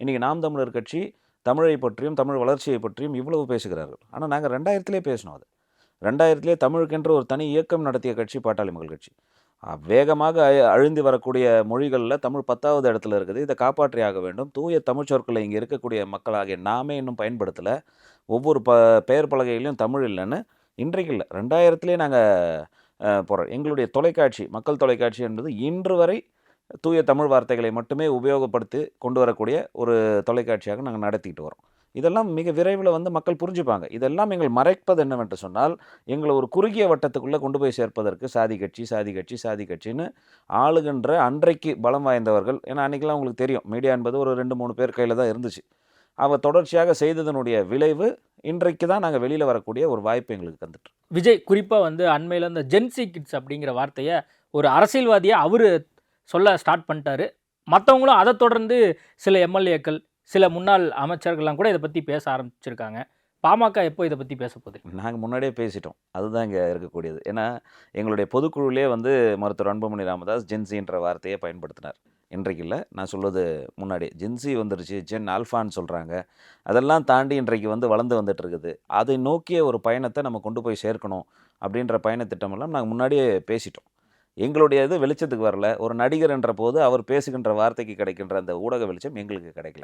இன்றைக்கி நாம் தமிழர் கட்சி தமிழை பற்றியும் தமிழ் வளர்ச்சியை பற்றியும் இவ்வளவு பேசுகிறார்கள். ஆனால் நாங்கள் 2000 பேசினோம். அது 2000 தமிழுக்கென்று ஒரு தனி இயக்கம் நடத்திய கட்சி பாட்டாளி மக்கள் கட்சி. வேகமாக அழிந்து வரக்கூடிய மொழிகளில் தமிழ் 10வது இடத்துல இருக்குது. இதை காப்பாற்றியாக வேண்டும். தூய தமிழ் சொற்களை இங்கே இருக்கக்கூடிய மக்களாகிய நாமே இன்னும் பயன்படுத்தலை. ஒவ்வொரு பெயர் பலகையிலையும் தமிழ் இல்லைன்னு இன்றைக்கு இல்லை, 2000 நாங்கள் போகிறோம். எங்களுடைய தொலைக்காட்சி, மக்கள் தொலைக்காட்சி என்பது இன்று வரை தூய தமிழ் வார்த்தைகளை மட்டுமே உபயோகப்படுத்தி கொண்டு வரக்கூடிய ஒரு தொலைக்காட்சியாக நாங்கள் நடத்திக்கிட்டு வரோம். இதெல்லாம் மிக விரைவில் மக்கள் புரிஞ்சுப்பாங்க. இதெல்லாம் எங்கள் மறைப்பது என்னவென்று சொன்னால், எங்களை ஒரு குறுகிய வட்டத்துக்குள்ளே கொண்டு போய் சேர்ப்பதற்கு சாதி கட்சி சாதி கட்சி சாதி கட்சின்னு ஆளுகின்ற அன்றைக்கு பலம் வாய்ந்தவர்கள். ஏன்னா அன்றைக்கெல்லாம் உங்களுக்கு தெரியும், மீடியா என்பது ஒரு 2-3 பேர் கையில் தான் இருந்துச்சு. அவர் தொடர்ச்சியாக செய்ததனுடைய விளைவு இன்றைக்கு தான் நாங்கள் வெளியில் வரக்கூடிய ஒரு வாய்ப்பு எங்களுக்கு வந்துட்டு. விஜய் குறிப்பாக அண்மையில் இந்த ஜென்சி கிட்ஸ் அப்படிங்கிற வார்த்தையை ஒரு அரசியல்வாதியாக அவர் சொல்ல ஸ்டார்ட் பண்ணிட்டாரு. மற்றவங்களும் அதை தொடர்ந்து சில எம்எல்ஏக்கள், சில முன்னாள் அமைச்சர்கள்லாம் கூட இதை பற்றி பேச ஆரம்பிச்சிருக்காங்க. பாமக எப்போ இதை பற்றி பேச போகுது? நாங்கள் முன்னாடியே பேசிட்டோம். அதுதான் இங்கே இருக்கக்கூடியது. ஏன்னா எங்களுடைய பொதுக்குழுவிலே மருத்துவர் அன்புமணி ராமதாஸ் ஜென்சின்ற வார்த்தையை பயன்படுத்தினார். இன்றைக்கு இல்லை, நான் சொல்வது முன்னாடி. ஜென்சி வந்துருச்சு, ஜென் ஆல்ஃபான்னு சொல்கிறாங்க. அதெல்லாம் தாண்டி இன்றைக்கு வளர்ந்து வந்துட்டு இருக்குது. அதை நோக்கிய ஒரு பயணத்தை நம்ம கொண்டு போய் சேர்க்கணும் அப்படின்ற பயணத்திட்டமெல்லாம் நாங்கள் முன்னாடியே பேசிட்டோம். எங்களுடைய இது வெளிச்சத்துக்கு வரல. ஒரு நடிகர் என்ற போது அவர் பேசுகின்ற வார்த்தைக்கு கிடைக்கின்ற அந்த ஊடக வெளிச்சம் எங்களுக்கு கிடைக்கல.